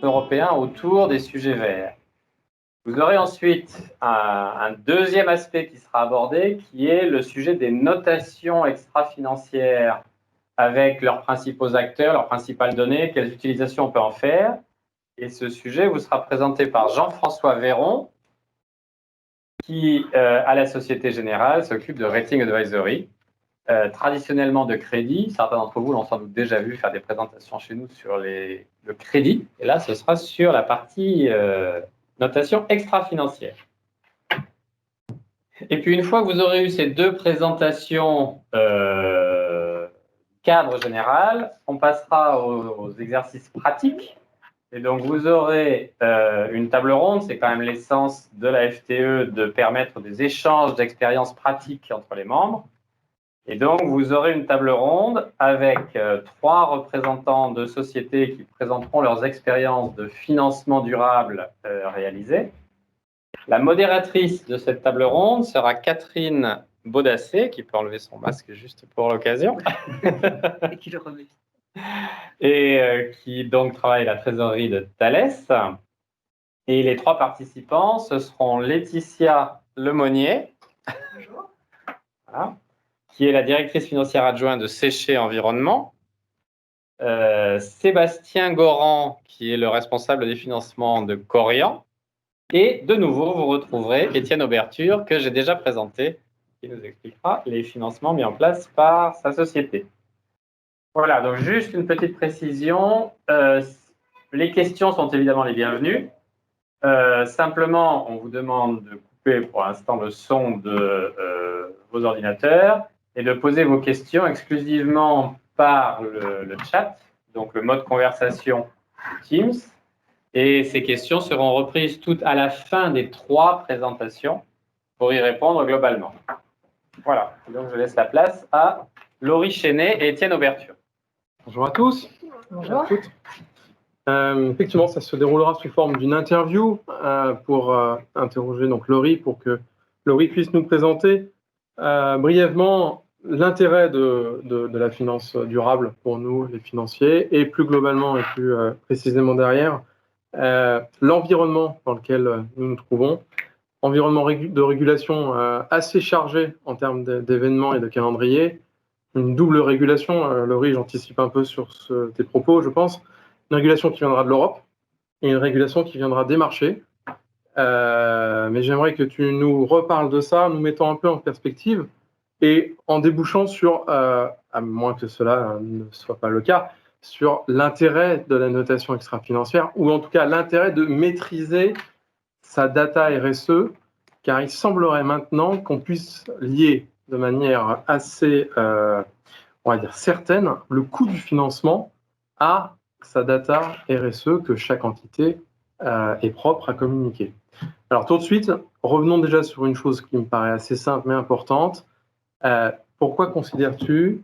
européen autour des sujets verts. Vous aurez ensuite un deuxième aspect qui sera abordé, qui est le sujet des notations extra-financières avec leurs principaux acteurs, leurs principales données, quelles utilisations on peut en faire. Et ce sujet vous sera présenté par Jean-François Véron, qui, à la Société Générale, s'occupe de Rating Advisory, traditionnellement de crédit. Certains d'entre vous l'ont sans doute déjà vu faire des présentations chez nous sur le crédit. Et là, ce sera sur la partie notation extra-financière. Et puis, une fois que vous aurez eu ces deux présentations cadre général, on passera aux exercices pratiques. Et donc, vous aurez une table ronde, c'est quand même l'essence de la FTE de permettre des échanges d'expériences pratiques entre les membres. Et donc, vous aurez une table ronde avec 3 représentants de sociétés qui présenteront leurs expériences de financement durable réalisées. La modératrice de cette table ronde sera Catherine Baudacé, qui peut enlever son masque juste pour l'occasion. Et qui le remet. Et qui donc travaille à la trésorerie de Thales. Et les 3 participants, ce seront Laetitia Lemonnier, voilà, qui est la directrice financière adjointe de Séché Environnement, Sébastien Goran, qui est le responsable des financements de Corian, et de nouveau, vous retrouverez Étienne Auberture, que j'ai déjà présenté, qui nous expliquera les financements mis en place par sa société. Voilà, donc juste une petite précision. Les questions sont évidemment les bienvenues. Simplement, on vous demande de couper pour l'instant le son de vos ordinateurs et de poser vos questions exclusivement par le chat, donc le mode conversation Teams. Et ces questions seront reprises toutes à la fin des 3 présentations pour y répondre globalement. Voilà, donc je laisse la place à Laurie Chenet et Étienne Auberture. Bonjour à tous. Bonjour. Effectivement, ça se déroulera sous forme d'une interview pour interroger donc Laurie, pour que Laurie puisse nous présenter brièvement l'intérêt de la finance durable pour nous, les financiers, et plus globalement et plus précisément derrière, l'environnement dans lequel nous nous trouvons, environnement de régulation assez chargé en termes d'événements et de calendrier, une double régulation. Laurie, j'anticipe un peu sur tes propos, je pense. Une régulation qui viendra de l'Europe et une régulation qui viendra des marchés. Mais j'aimerais que tu nous reparles de ça, nous mettant un peu en perspective et en débouchant sur, à moins que cela ne soit pas le cas, sur l'intérêt de la notation extra-financière, ou en tout cas l'intérêt de maîtriser sa data RSE, car il semblerait maintenant qu'on puisse lier de manière assez, on va dire, certaine, le coût du financement à sa data RSE que chaque entité est propre à communiquer. Alors tout de suite, revenons déjà sur une chose qui me paraît assez simple mais importante. Pourquoi considères-tu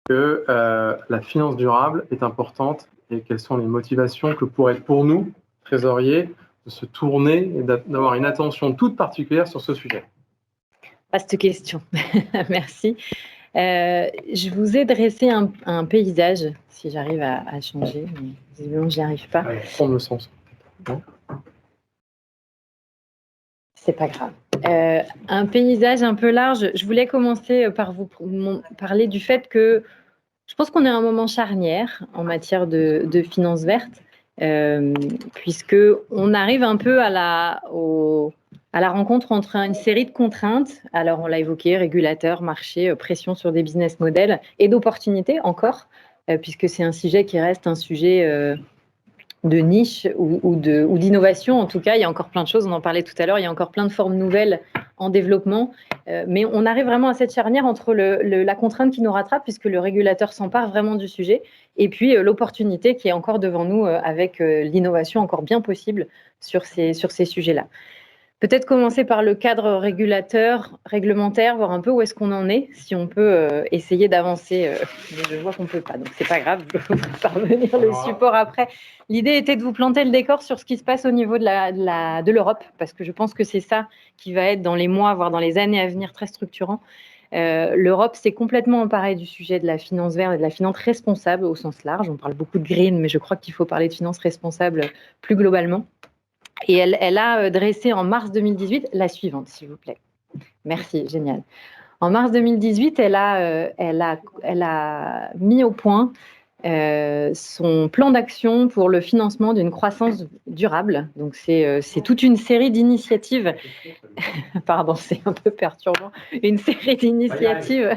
que la finance durable est importante et quelles sont les motivations que pourraient pour nous, trésoriers, de se tourner et d'avoir une attention toute particulière sur ce sujet? Vaste question. Merci. Je vous ai dressé un paysage, si j'arrive à changer, mais visiblement, j'y arrive pas. Prendre le sens. C'est pas grave. Un paysage un peu large. Je voulais commencer par vous parler du fait que je pense qu'on est à un moment charnière en matière de finances vertes, puisque on arrive un peu à la rencontre entre une série de contraintes. Alors, on l'a évoqué, régulateurs, marché, pression sur des business models et d'opportunités encore, puisque c'est un sujet qui reste un sujet de niche ou d'innovation. En tout cas, il y a encore plein de choses, on en parlait tout à l'heure, il y a encore plein de formes nouvelles en développement. Mais on arrive vraiment à cette charnière entre la contrainte qui nous rattrape, puisque le régulateur s'empare vraiment du sujet, et puis l'opportunité qui est encore devant nous avec l'innovation encore bien possible sur ces sujets-là. Peut-être commencer par le cadre réglementaire, voir un peu où est-ce qu'on en est, si on peut essayer d'avancer. Mais je vois qu'on ne peut pas, donc c'est pas grave, je vais vous parvenir le support après. L'idée était de vous planter le décor sur ce qui se passe au niveau de l'Europe, parce que je pense que c'est ça qui va être dans les mois, voire dans les années à venir, très structurant. L'Europe s'est complètement emparée du sujet de la finance verte et de la finance responsable au sens large. On parle beaucoup de green, mais je crois qu'il faut parler de finance responsable plus globalement. Et elle a dressé en mars 2018 la suivante, s'il vous plaît. Merci, génial. En mars 2018, elle a mis au point son plan d'action pour le financement d'une croissance durable. Donc, c'est toute une série d'initiatives. Pardon, c'est un peu perturbant. Une série d'initiatives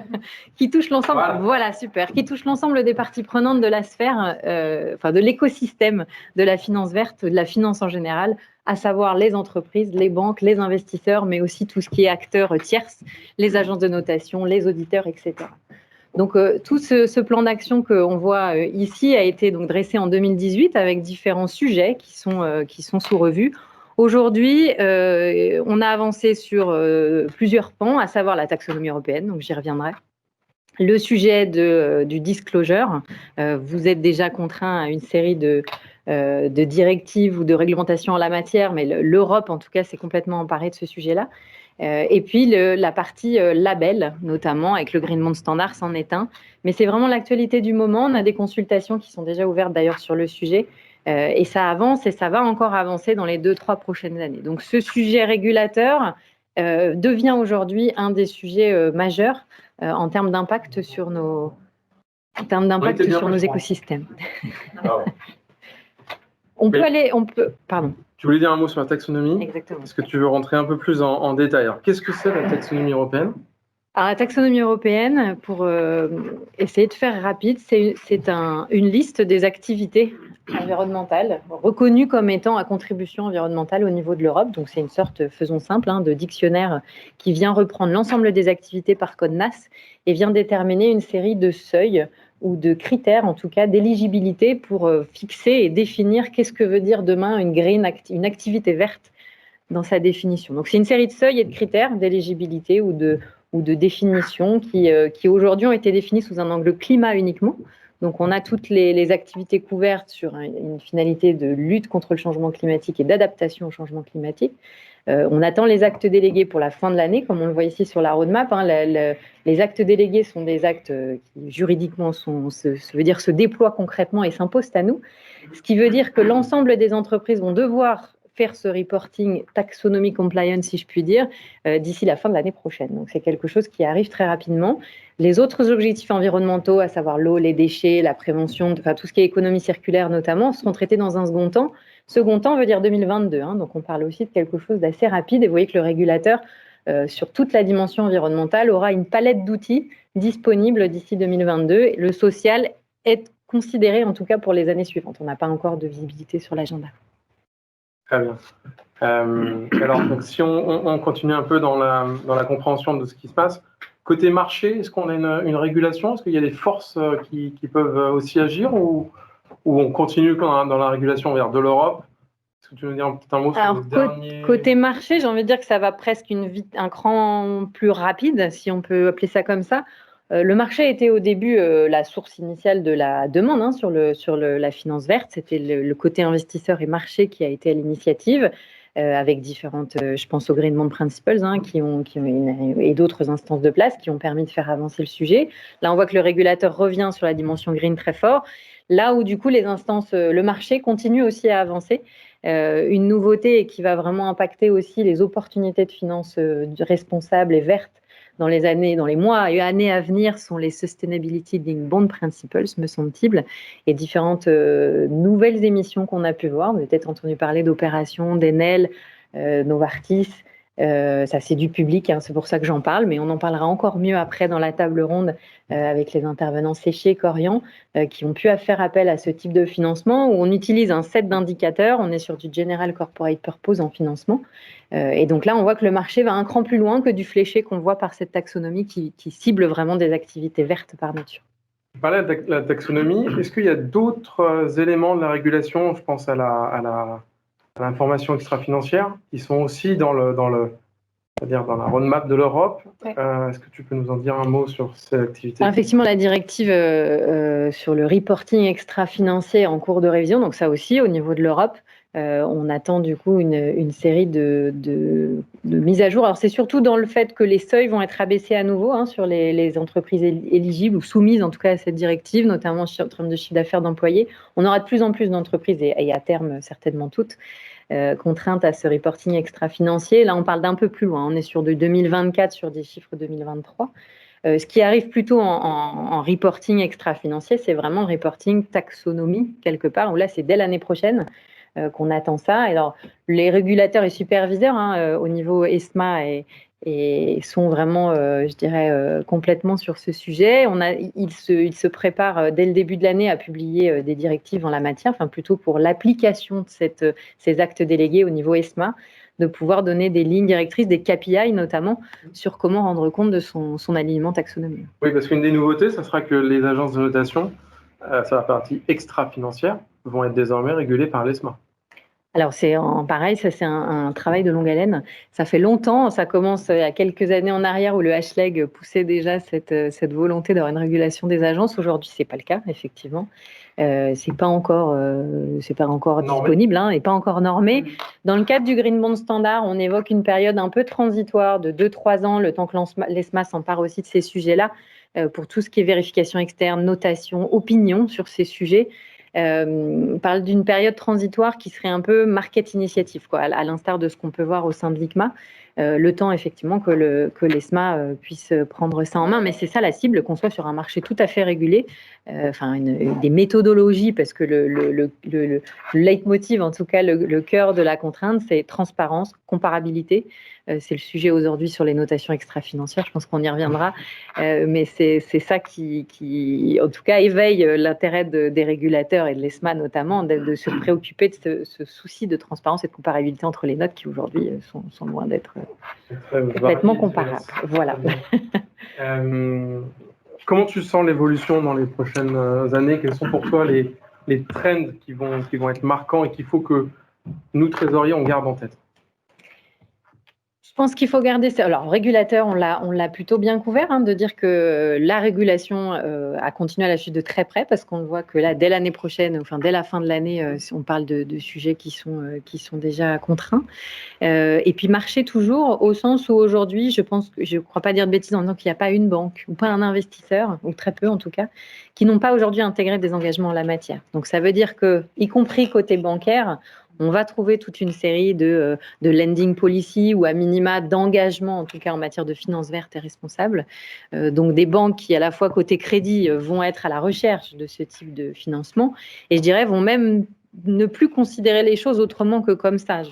qui touchent l'ensemble. Voilà, super. Qui touchent l'ensemble des parties prenantes de la sphère, de l'écosystème de la finance verte, de la finance en général, à savoir les entreprises, les banques, les investisseurs, mais aussi tout ce qui est acteurs tierces, les agences de notation, les auditeurs, etc. Donc, tout ce plan d'action qu'on voit ici a été donc dressé en 2018 avec différents sujets qui sont sous revue. Aujourd'hui, on a avancé sur plusieurs pans, à savoir la taxonomie européenne, donc j'y reviendrai. Le sujet du disclosure, vous êtes déjà contraint à une série de directives ou de réglementations en la matière, mais l'Europe, en tout cas, s'est complètement emparée de ce sujet-là. Et puis la partie label, notamment avec le Green Bond Standard, c'en est un. Mais c'est vraiment l'actualité du moment. On a des consultations qui sont déjà ouvertes d'ailleurs sur le sujet. Et ça avance et ça va encore avancer dans les 2-3 prochaines années. Donc ce sujet régulateur devient aujourd'hui un des sujets majeurs en termes d'impact sur nos écosystèmes. Pardon. Tu voulais dire un mot sur la taxonomie? Exactement. Est-ce que tu veux rentrer un peu plus en détail? Alors, qu'est-ce que c'est la taxonomie européenne? Alors, la taxonomie européenne, pour essayer de faire rapide, c'est une liste des activités environnementales reconnues comme étant à contribution environnementale au niveau de l'Europe. Donc, c'est une sorte, faisons simple, de dictionnaire qui vient reprendre l'ensemble des activités par code NAS et vient déterminer une série de seuils ou de critères, en tout cas, d'éligibilité pour fixer et définir qu'est-ce que veut dire demain une activité verte dans sa définition. Donc, c'est une série de seuils et de critères d'éligibilité ou de définition qui aujourd'hui ont été définis sous un angle climat uniquement. Donc, on a toutes les activités couvertes sur une finalité de lutte contre le changement climatique et d'adaptation au changement climatique. On attend les actes délégués pour la fin de l'année, comme on le voit ici sur la roadmap. Les actes délégués sont des actes qui juridiquement se déploient concrètement et s'imposent à nous. Ce qui veut dire que l'ensemble des entreprises vont devoir faire ce reporting taxonomy compliant, si je puis dire, d'ici la fin de l'année prochaine. Donc, c'est quelque chose qui arrive très rapidement. Les autres objectifs environnementaux, à savoir l'eau, les déchets, la prévention, tout ce qui est économie circulaire notamment, seront traités dans un second temps. Second temps veut dire 2022. Donc, on parle aussi de quelque chose d'assez rapide. Et vous voyez que le régulateur, sur toute la dimension environnementale, aura une palette d'outils disponibles d'ici 2022. Le social est considéré, en tout cas pour les années suivantes. On n'a pas encore de visibilité sur l'agenda. Très bien. Alors, donc, si on continue un peu dans la compréhension de ce qui se passe, côté marché, est-ce qu'on a une régulation? Est-ce qu'il y a des forces qui peuvent aussi agir ou on continue dans la régulation vers de l'Europe? Est-ce que tu veux dire peut-être un mot sur les derniers... Côté marché, j'ai envie de dire que ça va presque un cran plus rapide, si on peut appeler ça comme ça. Le marché était au début la source initiale de la demande sur la finance verte. C'était le côté investisseur et marché qui a été à l'initiative, avec différentes, je pense aux Green Bond Principles, et d'autres instances de place qui ont permis de faire avancer le sujet. Là, on voit que le régulateur revient sur la dimension green très fort. Là où, du coup, les instances, le marché continue aussi à avancer. Une nouveauté qui va vraiment impacter aussi les opportunités de finance responsables et vertes dans les mois et années à venir sont les Sustainability Linked Bond Principles, me semble-t-il, et différentes nouvelles émissions qu'on a pu voir. Vous avez peut-être entendu parler d'opérations, d'Enel, Novartis. Ça, c'est du public, c'est pour ça que j'en parle, mais on en parlera encore mieux après dans la table ronde avec les intervenants Séché et Corian qui ont pu faire appel à ce type de financement où on utilise un set d'indicateurs. On est sur du General Corporate Purpose en financement. Et donc là, on voit que le marché va un cran plus loin que du fléché qu'on voit par cette taxonomie qui cible vraiment des activités vertes par nature. Tu parlais de la taxonomie. Est-ce qu'il y a d'autres éléments de la régulation, je pense à l'information extra-financière, qui sont aussi dans la roadmap de l'Europe? Ouais. Est-ce que tu peux nous en dire un mot sur ces activités? Effectivement, la directive sur le reporting extra-financier en cours de révision, donc ça aussi au niveau de l'Europe, On attend du coup une série de mises à jour. Alors c'est surtout dans le fait que les seuils vont être abaissés à nouveau sur les entreprises éligibles ou soumises en tout cas à cette directive, notamment en termes de chiffre d'affaires d'employés. On aura de plus en plus d'entreprises et à terme certainement toutes contraintes à ce reporting extra-financier. Là on parle d'un peu plus loin, on est sur de 2024 sur des chiffres 2023. Ce qui arrive plutôt en reporting extra-financier, c'est vraiment le reporting taxonomie quelque part, où là c'est dès l'année prochaine qu'on attend ça. Alors, les régulateurs et superviseurs au niveau ESMA et sont vraiment, je dirais, complètement sur ce sujet. Ils se préparent dès le début de l'année à publier des directives en la matière, enfin plutôt pour l'application de ces actes délégués au niveau ESMA, de pouvoir donner des lignes directrices, des KPI notamment, sur comment rendre compte de son alignement taxonomique. Oui, parce qu'une des nouveautés, ça sera que les agences de notation, sur la partie extra-financière, vont être désormais régulées par l'ESMA. Alors c'est pareil, ça c'est un travail de longue haleine. Ça fait longtemps, ça commence il y a quelques années en arrière où le HLEG poussait déjà cette volonté d'avoir une régulation des agences. Aujourd'hui, c'est pas le cas, effectivement. C'est pas encore disponible, et pas encore normé. Dans le cadre du Green Bond Standard, on évoque une période un peu transitoire de 2-3 ans, le temps que l'ESMA s'empare aussi de ces sujets-là, pour tout ce qui est vérification externe, notation, opinion sur ces sujets. On parle d'une période transitoire qui serait un peu market initiative, à l'instar de ce qu'on peut voir au sein de l'ICMA. Le temps, effectivement, que l'ESMA puisse prendre ça en main. Mais c'est ça la cible, qu'on soit sur un marché tout à fait régulé, des méthodologies, parce que le leitmotiv, en tout cas, le cœur de la contrainte, c'est transparence, comparabilité. C'est le sujet aujourd'hui sur les notations extra-financières, je pense qu'on y reviendra. Mais c'est ça qui, en tout cas, éveille l'intérêt des régulateurs et de l'ESMA notamment, de se préoccuper de ce souci de transparence et de comparabilité entre les notes qui aujourd'hui sont loin d'être complètement comparables. Voilà. Comment tu sens l'évolution dans les prochaines années? Quels sont pour toi les trends qui vont être marquants et qu'il faut que nous, trésoriers, on garde en tête? Je pense qu'il faut garder ça. Alors, régulateur, on l'a plutôt bien couvert, de dire que la régulation a continué à la suite de très près, parce qu'on voit que là, dès l'année prochaine, enfin dès la fin de l'année, on parle de sujets qui sont déjà contraints. Et puis marché toujours, au sens où aujourd'hui, je ne crois pas dire de bêtises en disant qu'il n'y a pas une banque ou pas un investisseur, ou très peu en tout cas, qui n'ont pas aujourd'hui intégré des engagements en la matière. Donc ça veut dire que, y compris côté bancaire, on va trouver toute une série de lending policy ou à minima d'engagement, en tout cas en matière de finances vertes et responsables. Donc des banques qui, à la fois côté crédit, vont être à la recherche de ce type de financement et je dirais vont même ne plus considérer les choses autrement que comme ça.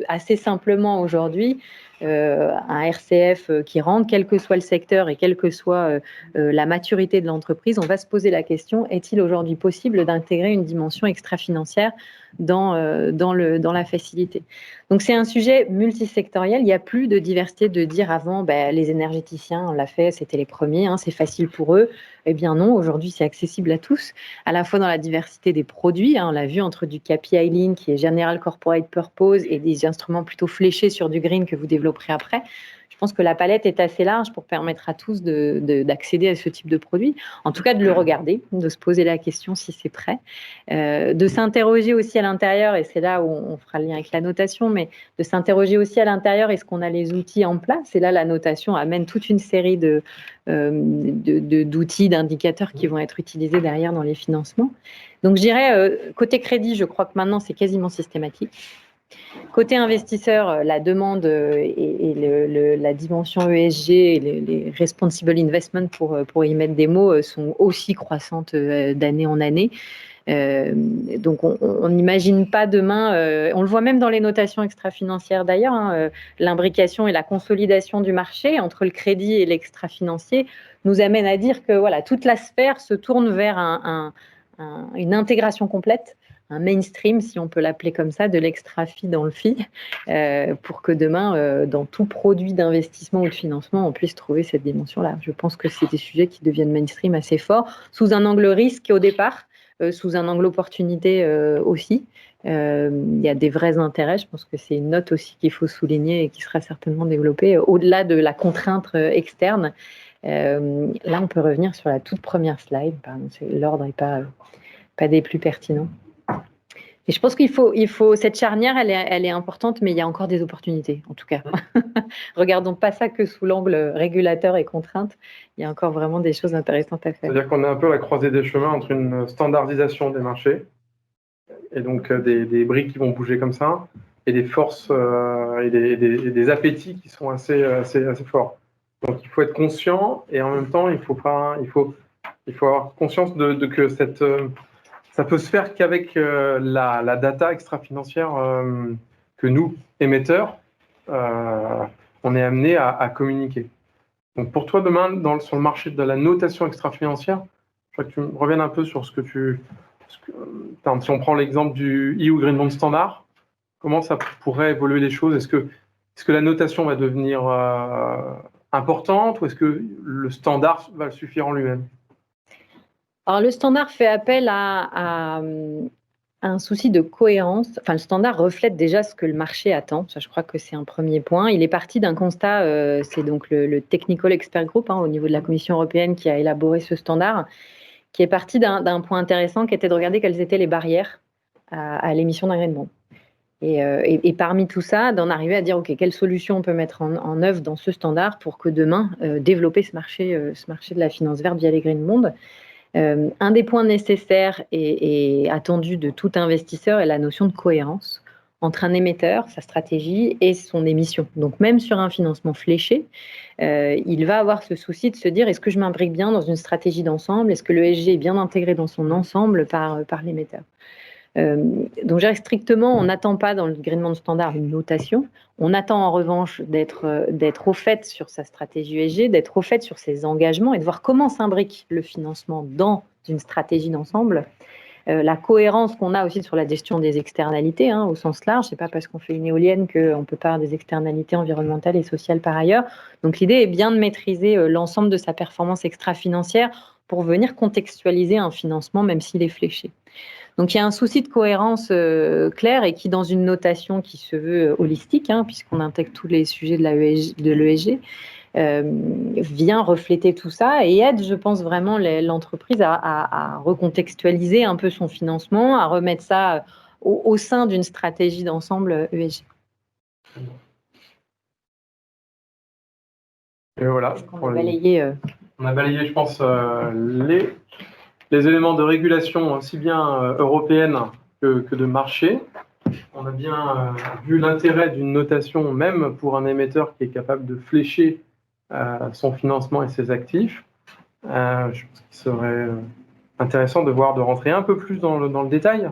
Assez simplement aujourd'hui, un RCF qui rentre, quel que soit le secteur et quelle que soit la maturité de l'entreprise, on va se poser la question, est-il aujourd'hui possible d'intégrer une dimension extra-financière dans la facilité? Donc c'est un sujet multisectoriel, il n'y a plus de diversité de dire avant, les énergéticiens, on l'a fait, c'était les premiers, c'est facile pour eux. Eh bien non, aujourd'hui c'est accessible à tous, à la fois dans la diversité des produits, on l'a vu entre du KPI Lean qui est General Corporate Purpose et des instruments plutôt fléchés sur du green que vous développerez après. Je pense que la palette est assez large pour permettre à tous d'accéder à ce type de produit, en tout cas de le regarder, de se poser la question si c'est prêt, de s'interroger aussi à l'intérieur, et c'est là où on fera le lien avec la notation, mais de s'interroger aussi à l'intérieur, est-ce qu'on a les outils en place? Et là, la notation amène toute une série d'outils, d'indicateurs qui vont être utilisés derrière dans les financements. Donc je dirais, côté crédit, je crois que maintenant c'est quasiment systématique. Côté investisseur, la demande et la dimension ESG et les responsible investment, pour y mettre des mots, sont aussi croissantes d'année en année. Donc on n'imagine pas demain, on le voit même dans les notations extra-financières d'ailleurs, l'imbrication et la consolidation du marché entre le crédit et l'extra-financier nous amène à dire que voilà, toute la sphère se tourne vers une intégration complète, un mainstream, si on peut l'appeler comme ça, de l'extra-fi dans le fi, pour que demain, dans tout produit d'investissement ou de financement, on puisse trouver cette dimension-là. Je pense que c'est des sujets qui deviennent mainstream assez forts, sous un angle risque au départ, sous un angle opportunité aussi. Il y a des vrais intérêts, je pense que c'est une note aussi qu'il faut souligner et qui sera certainement développée, au-delà de la contrainte externe. Là, on peut revenir sur la toute première slide, pardon, l'ordre n'est pas des plus pertinents. Et je pense qu'il faut cette charnière, elle est importante, mais il y a encore des opportunités, en tout cas. Regardons pas ça que sous l'angle régulateur et contrainte. Il y a encore vraiment des choses intéressantes à faire. C'est-à-dire qu'on est un peu à la croisée des chemins entre une standardisation des marchés, et donc des briques qui vont bouger comme ça, et des forces et des appétits qui sont assez forts. Donc il faut être conscient, et en même temps, il faut avoir conscience que ça peut se faire qu'avec la data extra-financière que nous, émetteurs, on est amené à communiquer. Donc pour toi, demain, sur le marché de la notation extra-financière, je crois que tu reviennes un peu sur si on prend l'exemple du EU Green Bond Standard, comment ça pourrait évoluer les choses? Est-ce que la notation va devenir importante, ou est-ce que le standard va suffire en lui-même? Alors, le standard fait appel à un souci de cohérence. Enfin, le standard reflète déjà ce que le marché attend. Ça, je crois que c'est un premier point. Il est parti d'un constat, c'est donc le Technical Expert Group au niveau de la Commission européenne qui a élaboré ce standard, qui est parti d'un point intéressant qui était de regarder quelles étaient les barrières à l'émission d'un green bond. Et parmi tout ça, d'en arriver à dire, OK, quelle solution on peut mettre en œuvre dans ce standard pour que demain, développer ce marché de la finance verte via les green bonds. Un des points nécessaires et attendus de tout investisseur est la notion de cohérence entre un émetteur, sa stratégie et son émission. Donc même sur un financement fléché, il va avoir ce souci de se dire, est-ce que je m'imbrique bien dans une stratégie d'ensemble? Est-ce que le ESG est bien intégré dans son ensemble par l'émetteur? Donc, je dirais strictement, on n'attend pas dans le Green Bond Standard une notation. On attend en revanche d'être au fait sur sa stratégie ESG, d'être au fait sur ses engagements et de voir comment s'imbrique le financement dans une stratégie d'ensemble. La cohérence qu'on a aussi sur la gestion des externalités au sens large. C'est pas parce qu'on fait une éolienne qu'on peut pas avoir des externalités environnementales et sociales par ailleurs. Donc l'idée est bien de maîtriser l'ensemble de sa performance extra-financière pour venir contextualiser un financement même s'il est fléché. Donc il y a un souci de cohérence clair et qui, dans une notation qui se veut holistique, puisqu'on intègre tous les sujets de l'ESG, vient refléter tout ça et aide, je pense, vraiment l'entreprise à recontextualiser un peu son financement, à remettre ça au sein d'une stratégie d'ensemble ESG. Et voilà. On a balayé, je pense, les éléments de régulation aussi bien européenne que de marché. On a bien vu l'intérêt d'une notation, même pour un émetteur qui est capable de flécher son financement et ses actifs. Je pense qu'il serait intéressant de rentrer un peu plus dans le détail.